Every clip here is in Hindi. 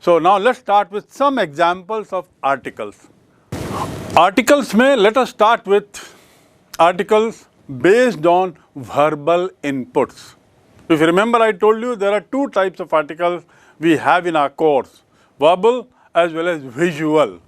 So now let's start with some examples of articles. Articles में let us start with articles based on verbal inputs. If you remember, I told you there are two types of articles we have in our course, verbal as well as visual.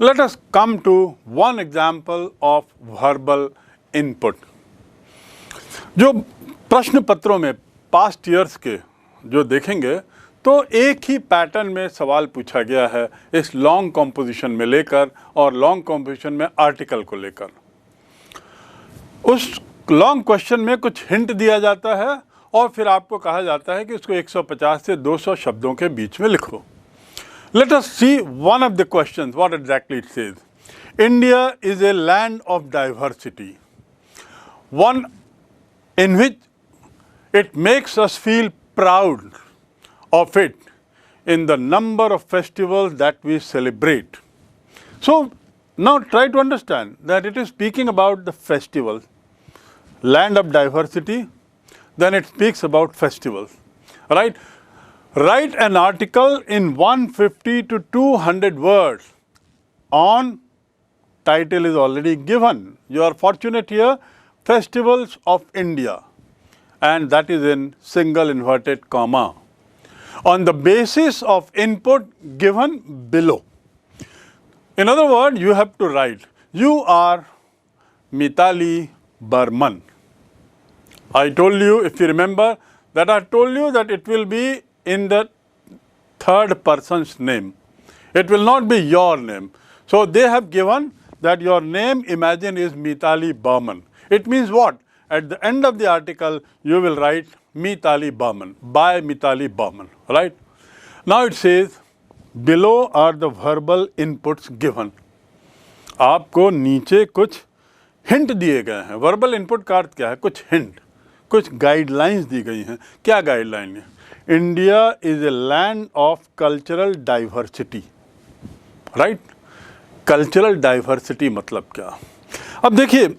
Let us come to one example of verbal input. जो प्रश्न पत्रों में पास्ट ईयर्स के जो देखेंगे तो एक ही पैटर्न में सवाल पूछा गया है इस लॉन्ग कॉम्पोजिशन में लेकर और लॉन्ग कॉम्पोजिशन में आर्टिकल को लेकर। उस लॉन्ग क्वेश्चन में कुछ हिंट दिया जाता है और फिर आपको कहा जाता है कि उसको 150 से 200 शब्दों के बीच में लिखो। Let us see one of the questions, what exactly it says. India is a land of diversity, one in which it makes us feel proud of it in the number of festivals that we celebrate. So now try to understand that it is speaking about the festivals, land of diversity, then it speaks about festivals, right? Write an article in 150 to 200 words on, title is already given. You are fortunate here, Festivals of India, and that is in single inverted comma, on the basis of input given below. In other words, you have to write, you are Mitali Burman. I told you, if you remember, that I told you that it will be in the third person's name. It will not be your name. So they have given that your name, imagine, is Mitali Burman. It means what? At the end of the article, you will write Mitali Burman, by Mitali Burman, right? Now it says, below are the verbal inputs given. आपको नीचे कुछ हिंट दिए गए हैं। वर्बल इनपुट का अर्थ क्या है? कुछ हिंट, कुछ गाइडलाइंस दी गई हैं। क्या गाइडलाइन है? India is a land of cultural diversity, right? Cultural diversity मतलब क्या? अब देखिए,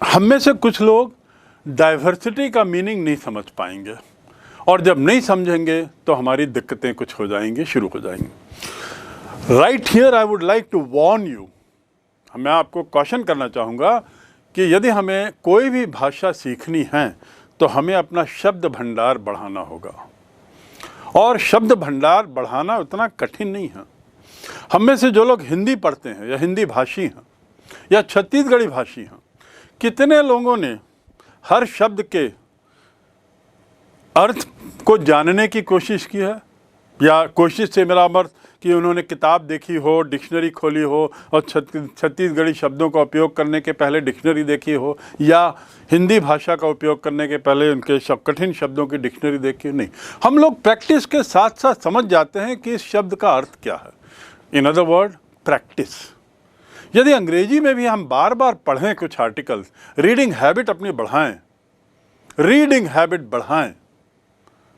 हम में से कुछ लोग डाइवर्सिटी का मीनिंग नहीं समझ पाएंगे और जब नहीं समझेंगे तो हमारी दिक्कतें कुछ हो जाएंगी, शुरू हो जाएंगी। Right here I would like to warn you, मैं आपको क्वेश्चन करना चाहूँगा कि यदि हमें कोई भी भाषा सीखनी है तो हमें अपना शब्द भंडार बढ़ाना होगा और शब्द भंडार बढ़ाना उतना कठिन नहीं है। हम में से जो लोग हिंदी पढ़ते हैं या हिंदी भाषी हैं या छत्तीसगढ़ी भाषी हैं, कितने लोगों ने हर शब्द के अर्थ को जानने की कोशिश की है? या कोशिश से मेरा अर्थ कि उन्होंने किताब देखी हो, डिक्शनरी खोली हो और छत्तीसगढ़ी शब्दों का उपयोग करने के पहले डिक्शनरी देखी हो, या हिंदी भाषा का उपयोग करने के पहले उनके कठिन शब्दों की डिक्शनरी देखी हो? नहीं, हम लोग प्रैक्टिस के साथ साथ समझ जाते हैं कि इस शब्द का अर्थ क्या है। In other word, practice. यदि अंग्रेजी में भी हम बार बार पढ़ें कुछ आर्टिकल्स, रीडिंग हैबिट अपनी बढ़ाएं, रीडिंग हैबिट बढ़ाएं,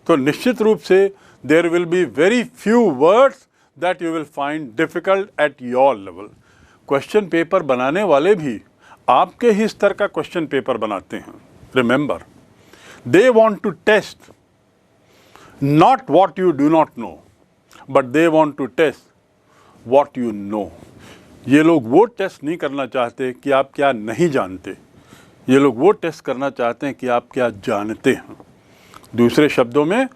तो निश्चित रूप से there will be very few words that you will find difficult at your level. Question paper बनाने वाले भी आपके ही स्तर का क्वेश्चन पेपर बनाते हैं। Remember, they want to test not what you do not know, but they want to test what you know. ये लोग वो टेस्ट नहीं करना चाहते कि आप क्या नहीं जानते, ये लोग वो टेस्ट करना चाहते हैं कि आप क्या जानते हैं। दूसरे शब्दों में,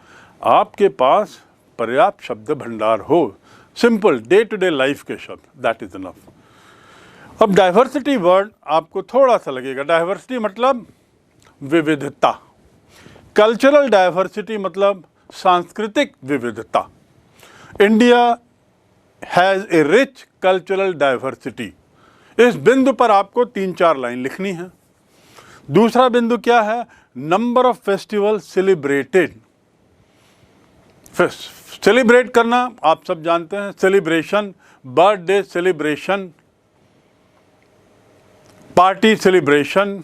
आपके पास पर्याप्त शब्द भंडार हो, simple day to day life के शब्द, दैट इज इनफ। अब डाइवर्सिटी वर्ड आपको थोड़ा सा लगेगा। डाइवर्सिटी मतलब विविधता, कल्चरल डाइवर्सिटी मतलब सांस्कृतिक विविधता। India has a rich cultural diversity. इस बिंदु पर आपको 3-4 लाइन लिखनी है। दूसरा बिंदु क्या है? Number of festival celebrated. Celebrate करना आप सब जानते हैं, celebration, birthday celebration, party celebration,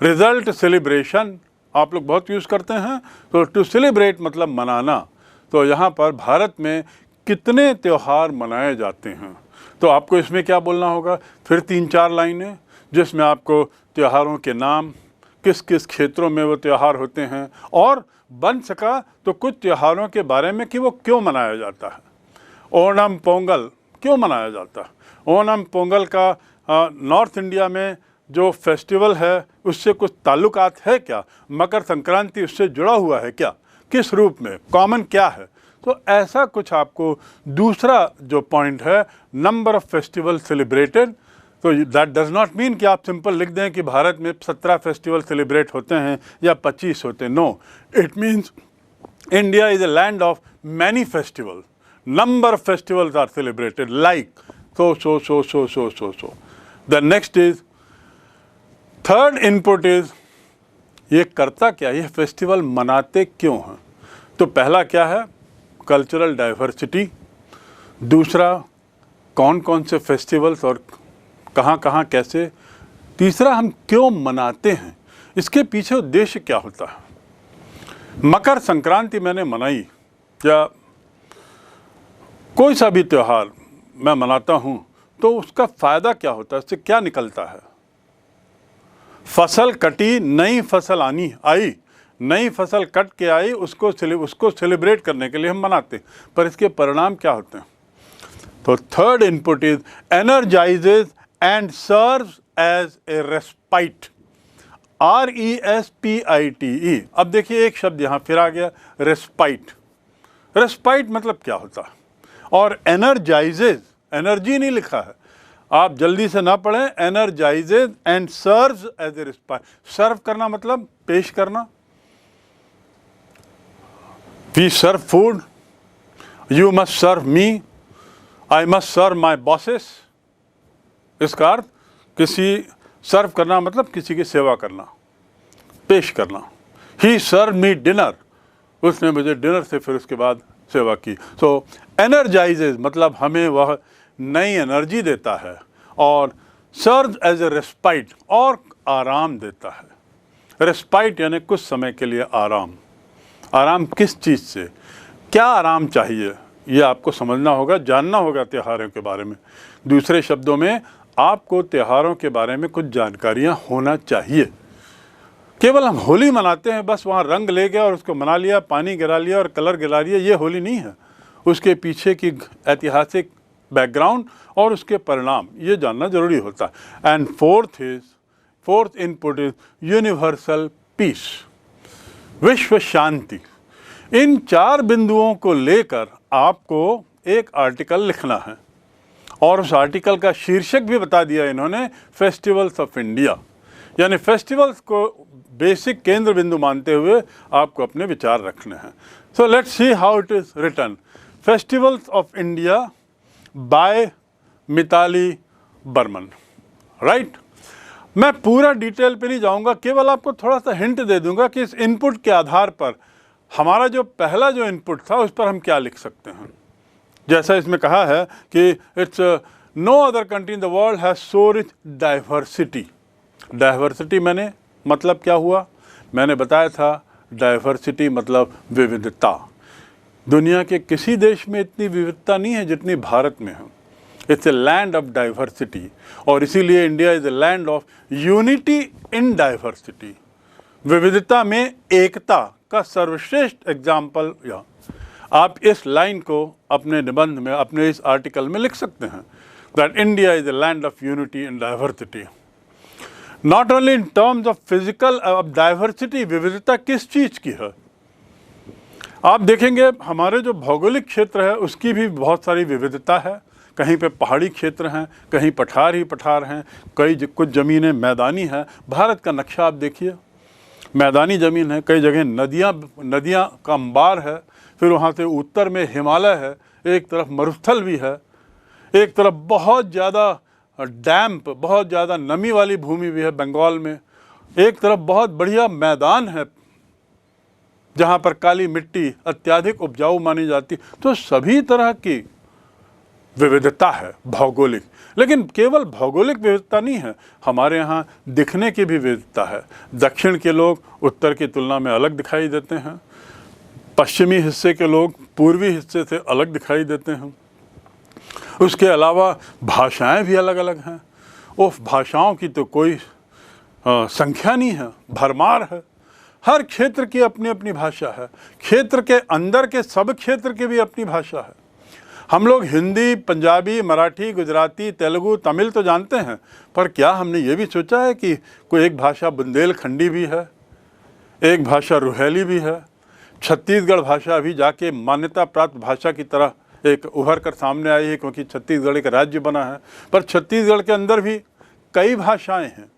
result celebration, आप लोग बहुत यूज़ करते हैं। तो टू सेलिब्रेट मतलब मनाना। तो यहाँ पर भारत में कितने त्यौहार मनाए जाते हैं, तो आपको इसमें क्या बोलना होगा? फिर 3-4 लाइनें जिसमें आपको त्योहारों के नाम, किस किस क्षेत्रों में वो त्यौहार होते हैं और बन सका तो कुछ त्योहारों के बारे में कि वो क्यों मनाया जाता है। ओणम पोंगल क्यों मनाया जाता है? ओणम पोंगल का नॉर्थ इंडिया में जो फेस्टिवल है उससे कुछ ताल्लुकात है क्या? मकर संक्रांति उससे जुड़ा हुआ है क्या? किस रूप में? कॉमन क्या है? तो ऐसा कुछ आपको दूसरा जो पॉइंट है, नंबर ऑफ फेस्टिवल सेलिब्रेटेड, तो दैट डज नॉट मीन कि आप सिंपल लिख दें कि भारत में 17 फेस्टिवल सेलिब्रेट होते हैं या 25 होते हैं। No, it means India is a land of many festival, number of festivals are celebrated like so. The next is, third input is, ये करता क्या, ये फेस्टिवल मनाते क्यों हैं? तो पहला क्या है, कल्चरल डाइवर्सिटी। दूसरा, कौन कौन से फेस्टिवल्स और कहाँ कहाँ कैसे। तीसरा, हम क्यों मनाते हैं, इसके पीछे उद्देश्य क्या होता है। मकर संक्रांति मैंने मनाई या कोई सा भी त्यौहार मैं मनाता हूँ तो उसका फ़ायदा क्या होता है, उससे क्या निकलता है? फसल कटी, नई फसल आई, नई फसल कट के आई, उसको सेलिब्रेट करने के लिए हम मनाते हैं, पर इसके परिणाम क्या होते हैं? तो third input is energizes and serves as a respite, RESPITE। अब देखिए एक शब्द यहाँ फिर आ गया, रेस्पाइट। रेस्पाइट मतलब क्या होता है? और एनर्जाइजेज, एनर्जी नहीं लिखा है, आप जल्दी से ना पढ़ें, energizes and serves as a respite. Serve करना मतलब पेश करना। We serve food, you must serve me, I must serve my bosses. इसका अर्थ किसी, सर्व करना मतलब किसी की सेवा करना, पेश करना। ही सर्व मी डिनर, उसने मुझे डिनर से फिर उसके बाद सेवा की। सो एनर्जाइजेज मतलब हमें वह नई एनर्जी देता है, और सर्व एज ए रेस्पाइट, और आराम देता है। रेस्पाइट यानी कुछ समय के लिए आराम। आराम किस चीज़ से, क्या आराम चाहिए, ये आपको समझना होगा, जानना होगा त्योहारों के बारे में। दूसरे शब्दों में, आपको त्योहारों के बारे में कुछ जानकारियाँ होना चाहिए। केवल हम होली मनाते हैं, बस वहाँ रंग ले गया और उसको मना लिया, पानी गिरा लिया और कलर गिरा लिया, ये होली नहीं है। उसके पीछे की ऐतिहासिक बैकग्राउंड और उसके परिणाम ये जानना जरूरी होता है। And fourth input is universal peace, विश्व शांति। इन 4 बिंदुओं को लेकर आपको एक आर्टिकल लिखना है, और उस आर्टिकल का शीर्षक भी बता दिया इन्होंने, फेस्टिवल्स ऑफ इंडिया। यानी फेस्टिवल्स को बेसिक केंद्र बिंदु मानते हुए आपको अपने विचार रखने हैं। So let's see how it is written. Festivals of India by Mitali Barman, right. मैं पूरा डिटेल पे नहीं जाऊंगा, केवल आपको थोड़ा सा हिंट दे दूंगा कि इस इनपुट के आधार पर हमारा जो पहला जो इनपुट था उस पर हम क्या लिख सकते हैं। जैसा इसमें कहा है कि it's no other country in the world has so rich diversity. Diversity मैंने मतलब क्या हुआ, मैंने बताया था, डाइवर्सिटी मतलब विविधता। दुनिया के किसी देश में इतनी विविधता नहीं है जितनी भारत में है। It's a land of diversity, और इसीलिए India is a land of unity in diversity. विविधता में एकता का सर्वश्रेष्ठ एग्जाम्पल। या आप इस लाइन को अपने निबंध में, अपने इस आर्टिकल में लिख सकते हैं, that India is a land of unity in diversity. Not only in terms of physical diversity, विविधता किस चीज़ की है? आप देखेंगे हमारे जो भौगोलिक क्षेत्र है उसकी भी बहुत सारी विविधता है। कहीं पे पहाड़ी क्षेत्र हैं, कहीं पठार ही पठार हैं, कुछ ज़मीनें मैदानी हैं। भारत का नक्शा आप देखिए, मैदानी ज़मीन है, कई जगह नदियाँ का अंबार है, फिर वहाँ से उत्तर में हिमालय है, एक तरफ मरुस्थल भी है, एक तरफ बहुत ज़्यादा डैम्प, बहुत ज़्यादा नमी वाली भूमि भी है बंगाल में, एक तरफ बहुत बढ़िया मैदान है जहाँ पर काली मिट्टी अत्यधिक उपजाऊ मानी जाती। तो सभी तरह की विविधता है भौगोलिक। लेकिन केवल भौगोलिक विविधता नहीं है, हमारे यहाँ दिखने की भी विविधता है। दक्षिण के लोग उत्तर की तुलना में अलग दिखाई देते हैं, पश्चिमी हिस्से के लोग पूर्वी हिस्से से अलग दिखाई देते हैं। उसके अलावा भाषाएं भी अलग अलग हैं। उस भाषाओं की तो कोई संख्या नहीं है, भरमार है। हर क्षेत्र की अपनी अपनी भाषा है, क्षेत्र के अंदर के सब क्षेत्र की भी अपनी भाषा है। हम लोग हिंदी, पंजाबी, मराठी, गुजराती, तेलुगु, तमिल तो जानते हैं, पर क्या हमने ये भी सोचा है कि कोई एक भाषा बुंदेलखंडी भी है, एक भाषा रुहेली भी है। छत्तीसगढ़ भाषा अभी जाके मान्यता प्राप्त भाषा की तरह एक उभर कर सामने आई है, क्योंकि छत्तीसगढ़ एक राज्य बना है। पर छत्तीसगढ़ के अंदर भी कई भाषाएं हैं,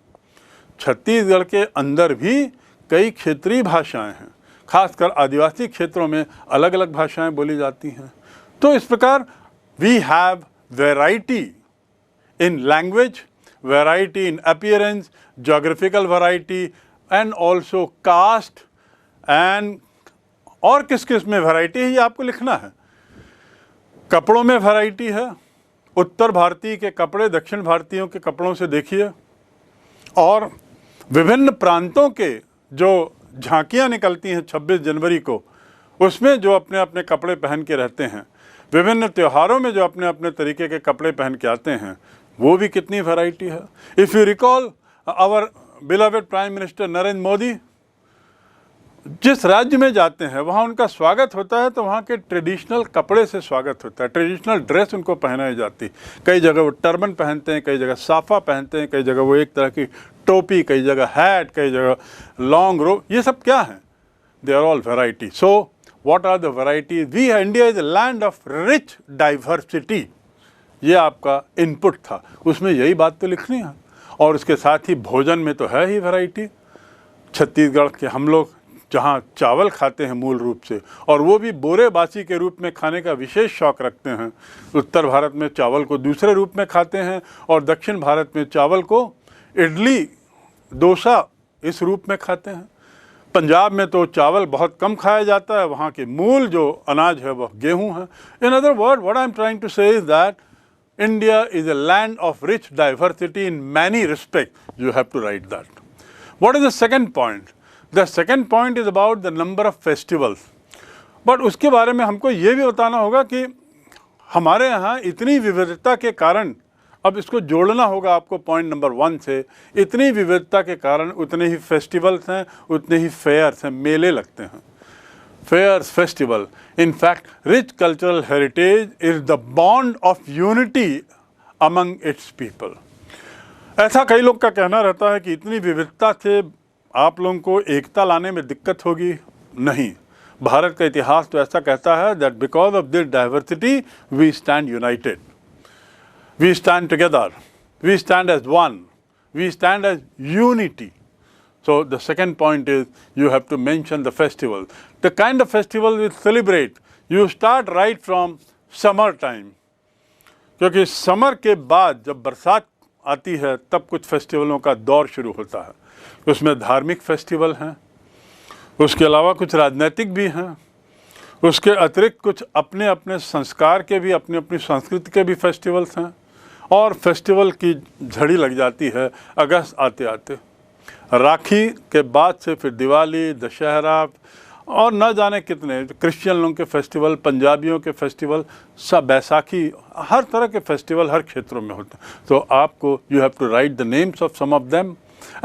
छत्तीसगढ़ के अंदर भी कई क्षेत्रीय भाषाएं हैं, खासकर आदिवासी क्षेत्रों में अलग अलग भाषाएं बोली जाती हैं। तो इस प्रकार we have variety in language, variety in appearance, geographical variety and also caste and और किस किस में वैरायटी है ये आपको लिखना है। कपड़ों में वैरायटी है, उत्तर भारतीय के कपड़े दक्षिण भारतीयों के कपड़ों से देखिए, और विभिन्न प्रांतों के जो झांकियाँ निकलती हैं 26 जनवरी को, उसमें जो अपने अपने कपड़े पहन के रहते हैं, विभिन्न त्योहारों में जो अपने अपने तरीके के कपड़े पहन के आते हैं, वो भी कितनी वैरायटी है। If you recall our beloved prime minister Narendra Modi, जिस राज्य में जाते हैं वहाँ उनका स्वागत होता है तो वहाँ के ट्रेडिशनल कपड़े से स्वागत होता है, ट्रेडिशनल ड्रेस उनको पहनाई जाती। कई जगह वो टर्बन पहनते हैं, कई जगह साफा पहनते हैं, कई जगह वो एक तरह की टोपी, कई जगह हैट, कई जगह लॉन्ग रोब। ये सब क्या है? They are all variety. So what are the varieties? We India is a land of rich diversity. ये आपका इनपुट था, उसमें यही बात तो लिखनी है। और उसके साथ ही भोजन में तो है ही वैरायटी। छत्तीसगढ़ के हम लोग जहाँ चावल खाते हैं मूल रूप से, और वो भी बोरे बासी के रूप में खाने का विशेष शौक़ रखते हैं। उत्तर भारत में चावल को दूसरे रूप में खाते हैं, और दक्षिण भारत में चावल को इडली, डोसा इस रूप में खाते हैं। पंजाब में तो चावल बहुत कम खाया जाता है, वहाँ के मूल जो अनाज है वह गेहूँ है। In other word, what I am trying to say is that India is a land of rich diversity in many respects. You have to write that. What is the second point? The second point is about the number of festivals. But उसके बारे में हमको ये भी बताना होगा कि हमारे यहाँ इतनी विविधता के कारण, अब इसको जोड़ना होगा आपको पॉइंट नंबर 1 से, इतनी विविधता के कारण उतने ही फेस्टिवल्स हैं, उतने ही फेयर्स हैं, मेले लगते हैं। Fairs, festival. In fact, rich cultural heritage is the bond of unity among its people. ऐसा कई लोग का कहना रहता है कि इतनी विविधता से आप लोगों को एकता लाने में दिक्कत होगी। नहीं, भारत का इतिहास तो ऐसा कहता है that because of this diversity we stand united, we stand together, we stand as one, we stand as unity. So the second point is you have to mention the festival. The kind of festival we celebrate, you start right from summer time. क्योंकि समर के बाद जब बरसात आती है तब कुछ फेस्टिवलों का दौर शुरू होता है। उसमें धार्मिक फेस्टिवल हैं, उसके अलावा कुछ राजनीतिक भी हैं, उसके अतिरिक्त कुछ अपने अपने संस्कार के भी, अपनी अपनी संस्कृति के भी फेस्टिवल्स हैं। और फेस्टिवल की झड़ी लग जाती है अगस्त आते आते। राखी के बाद से फिर दिवाली, दशहरा और न जाने कितने क्रिश्चियन लोगों के फेस्टिवल, पंजाबियों के फेस्टिवल, सब बैसाखी, हर तरह के फेस्टिवल हर क्षेत्रों में होते हैं। तो आपको you have to write the names of some of them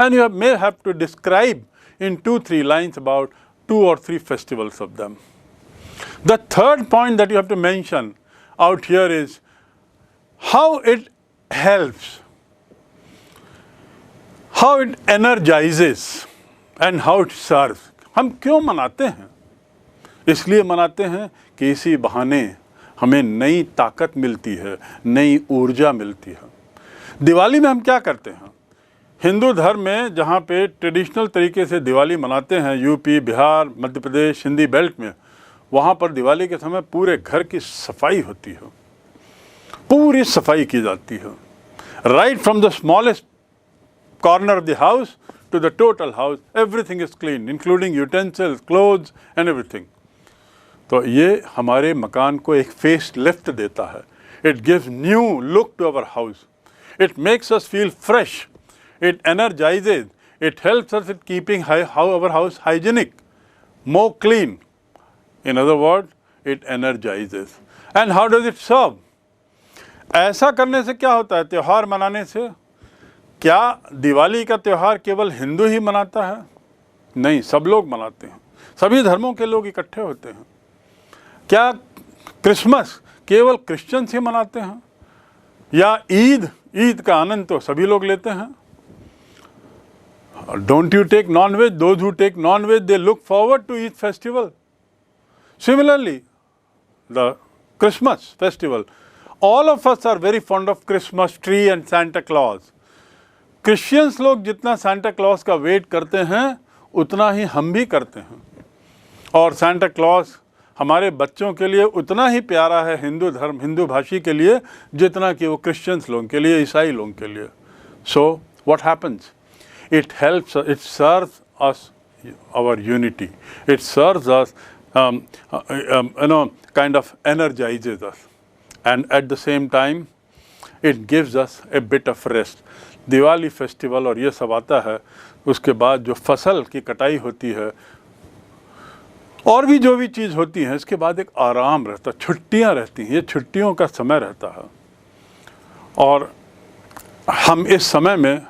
and you may have to describe in 2-3 lines about 2 or 3 festivals of them. The third point that you have to mention out here is how it helps, how it energizes and how it serves. हम क्यों मनाते हैं? इसलिए मनाते हैं कि इसी बहाने हमें नई ताकत मिलती है, नई ऊर्जा मिलती है। दिवाली में हम क्या करते हैं? हिंदू धर्म में जहाँ पे ट्रेडिशनल तरीके से दिवाली मनाते हैं, यूपी, बिहार, मध्य प्रदेश, सिंधी बेल्ट में, वहाँ पर दिवाली के समय पूरे घर की सफाई होती है, पूरी सफाई की जाती है। Right from the smallest corner of the house to the total house, everything is clean including utensils, clothes and everything. तो ये हमारे मकान को एक फेस लिफ्ट देता है। It gives new look to our house, it makes us feel fresh, it energizes, it helps us in keeping our house hygienic, more clean. In other words, it energizes. And how does it serve? ऐसा करने से क्या होता है? त्यौहार मनाने से क्या दिवाली का त्यौहार केवल हिंदू ही मनाता है? नहीं, सब लोग मनाते हैं, सभी धर्मों के लोग इकट्ठे होते हैं। क्या क्रिसमस केवल क्रिश्चियंस ही मनाते हैं, या ईद का आनंद तो सभी लोग लेते हैं? Don't you take non-veg? Those who take non-veg, they look forward to each festival. Similarly, the Christmas festival. All of us are very fond of Christmas tree and Santa Claus. Christians लोग जितना सांता क्लॉज का वेट करते हैं उतना ही हम भी करते हैं, और सांता क्लॉज हमारे बच्चों के लिए उतना ही प्यारा है हिंदू भाषी के लिए जितना कि वो क्रिश्चियंस लोगों के लिए, ईसाई लोगों के लिए. So what happens? It helps, it serves us our unity. It serves us, kind of energizes us. And at the same time, it gives us a bit of rest. Diwali festival और ये सब आता है, उसके बाद जो फसल की कटाई होती है और भी जो भी चीज़ होती है, इसके बाद एक आराम रहता है, छुट्टियाँ रहती हैं, ये छुट्टियों का समय रहता है. और हम इस समय में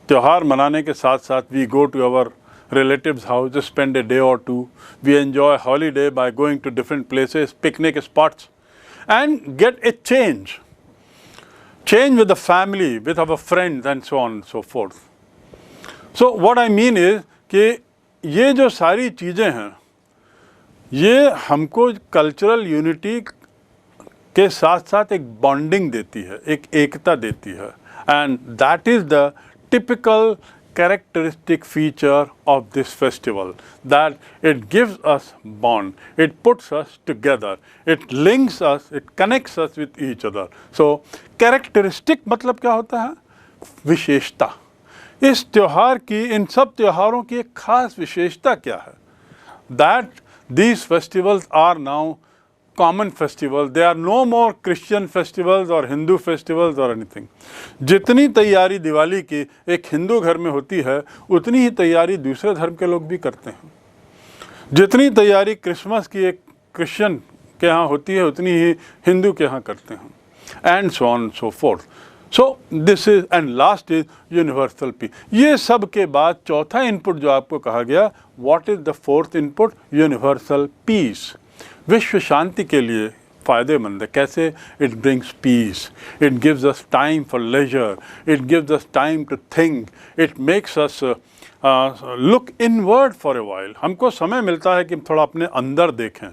त्यौहार मनाने के साथ साथ we go to our relatives' house, just spend a day or two. We enjoy holiday by going to different places, picnic spots, and get a change with the family, with our friends, and so on and so forth. So what I mean is कि ये जो सारी चीज़ें हैं, ये हमको कल्चरल यूनिटी के साथ साथ एक बॉन्डिंग देती है, एक एकता देती है, and that is the typical characteristic feature of this festival, that it gives us bond, it puts us together, it links us, it connects us with each other. So characteristic मतलब क्या होता है? विशेषता. इस त्योहार की, इन सब त्योहारों की एक खास विशेषता क्या है? That these festivals are now common festivals. They are no more Christian festivals or Hindu festivals or anything. जितनी तैयारी दिवाली की एक हिंदू घर में होती है, उतनी ही तैयारी दूसरे धर्म के लोग भी करते हैं. जितनी तैयारी क्रिसमस की एक क्रिश्चियन के यहाँ होती है, उतनी ही हिंदू के यहाँ करते हैं. And so on and so forth. So this is, and last is universal peace. ये सब के बाद चौथा इनपुट जो आपको कहा गया, what is the fourth input? Universal peace. विश्व शांति के लिए फ़ायदेमंद है. कैसे? It brings peace, it gives us time for leisure, it gives us time to think, it makes us look inward for a while. हमको समय मिलता है कि हम थोड़ा अपने अंदर देखें,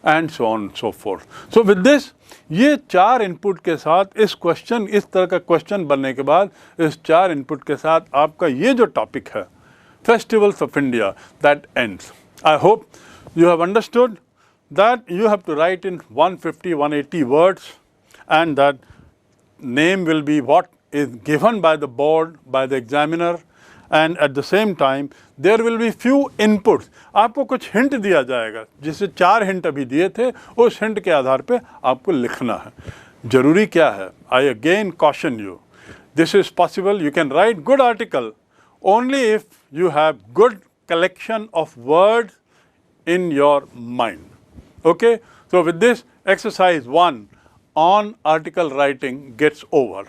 and so on so fourth. So with this, ये चार इनपुट के साथ इस तरह का क्वेश्चन बनने के बाद, इस चार इनपुट के साथ आपका ये जो टॉपिक है, festivals of India, that ends. I hope you have understood that you have to write in 150-180 words, and that name will be what is given by the board, by the examiner, and at the same time there will be few inputs. आपको कुछ हिंट दिया जाएगा, जिसे 4 हिंट अभी दिए थे, उस हिंट के आधार पे आपको लिखना है. जरूरी क्या है? I again caution you, this is possible, you can write good article only if you have good collection of words in your mind. Okay, so with this, exercise 1 on article writing gets over.